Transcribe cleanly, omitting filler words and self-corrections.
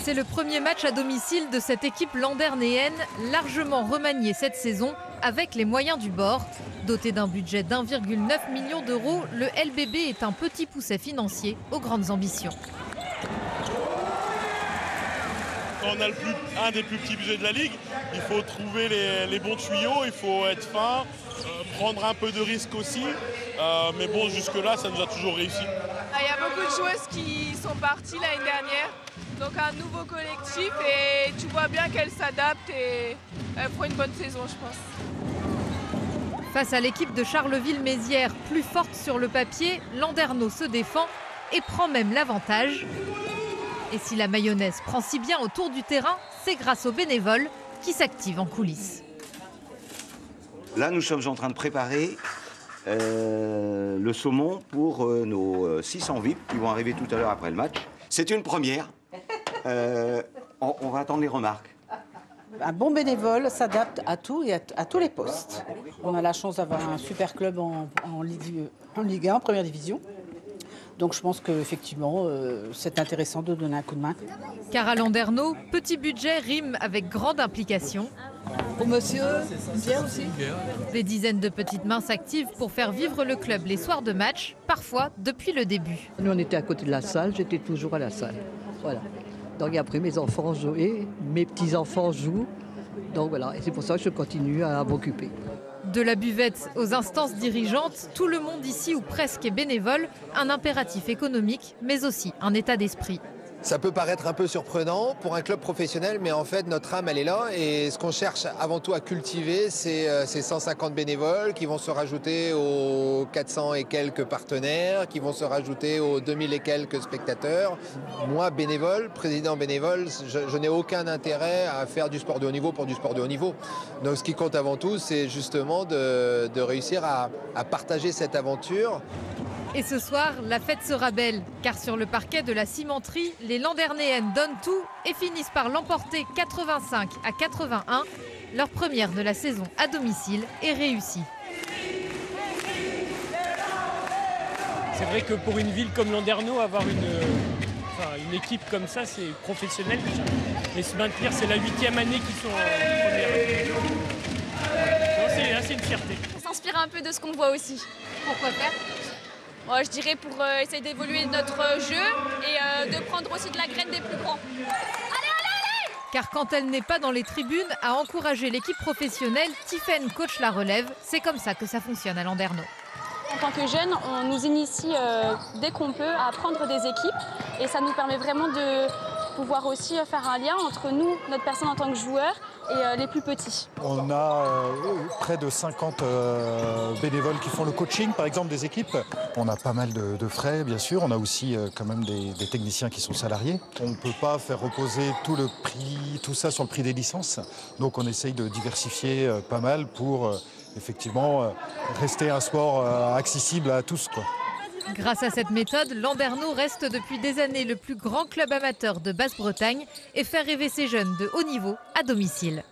C'est le premier match à domicile de cette équipe landernéenne, largement remaniée cette saison avec les moyens du bord. Doté d'un budget d'1,9 million d'euros, le LBB est un petit pousset financier aux grandes ambitions. Quand on a un des plus petits budgets de la Ligue, il faut trouver les bons tuyaux, il faut être fin, prendre un peu de risques aussi. Mais bon, jusque-là, ça nous a toujours réussi. Il y a beaucoup de joueuses qui sont parties l'année dernière. Donc un nouveau collectif et tu vois bien qu'elles s'adaptent et elles feront une bonne saison, je pense. Face à l'équipe de Charleville-Mézières, plus forte sur le papier, Landerneau se défend et prend même l'avantage. Et si la mayonnaise prend si bien autour du terrain, c'est grâce aux bénévoles qui s'activent en coulisses. Là, nous sommes en train de préparer le saumon pour nos 600 VIP qui vont arriver tout à l'heure après le match. C'est une première. On va attendre les remarques. Un bon bénévole s'adapte à tout et à tous les postes. On a la chance d'avoir un super club en Ligue 1, en première division. Donc je pense qu'effectivement, c'est intéressant de donner un coup de main. Car à Landerneau, petit budget rime avec grande implication. Pour monsieur, bien aussi. Des dizaines de petites mains s'activent pour faire vivre le club les soirs de match, parfois depuis le début. Nous, on était à côté de la salle, j'étais toujours à la salle. Voilà. Donc après, mes enfants jouaient, mes petits-enfants jouent. Donc voilà, et c'est pour ça que je continue à m'occuper. De la buvette aux instances dirigeantes, tout le monde ici ou presque est bénévole, un impératif économique, mais aussi un état d'esprit. Ça peut paraître un peu surprenant pour un club professionnel, mais en fait, notre âme, elle est là. Et ce qu'on cherche avant tout à cultiver, c'est ces 150 bénévoles qui vont se rajouter aux 400 et quelques partenaires, qui vont se rajouter aux 2000 et quelques spectateurs. Moi, bénévole, président bénévole, je n'ai aucun intérêt à faire du sport de haut niveau pour du sport de haut niveau. Donc ce qui compte avant tout, c'est justement de réussir à partager cette aventure. Et ce soir, la fête sera belle, car sur le parquet de la cimenterie, les Landernéennes donnent tout et finissent par l'emporter 85 à 81. Leur première de la saison à domicile est réussie. C'est vrai que pour une ville comme Landerneau, avoir une équipe comme ça, c'est professionnel déjà. Et se maintenir, c'est la 8e année qu'ils sont en première. C'est une fierté. On s'inspire un peu de ce qu'on voit aussi. Pourquoi faire ? Je dirais pour essayer d'évoluer notre jeu et de prendre aussi de la graine des plus grands. Allez! Car quand elle n'est pas dans les tribunes à encourager l'équipe professionnelle, Tiffaine coach la relève. C'est comme ça que ça fonctionne à Landerneau. En tant que jeunes, on nous initie dès qu'on peut à prendre des équipes et ça nous permet vraiment de pouvoir aussi faire un lien entre nous, notre personne en tant que joueur, et les plus petits. On a près de 50 bénévoles qui font le coaching, par exemple, des équipes. On a pas mal de frais, bien sûr. On a aussi quand même des techniciens qui sont salariés. On ne peut pas faire reposer tout ça sur le prix des licences. Donc on essaye de diversifier pas mal pour effectivement rester un sport accessible à tous, quoi. Grâce à cette méthode, Landerneau reste depuis des années le plus grand club amateur de Basse-Bretagne et fait rêver ses jeunes de haut niveau à domicile.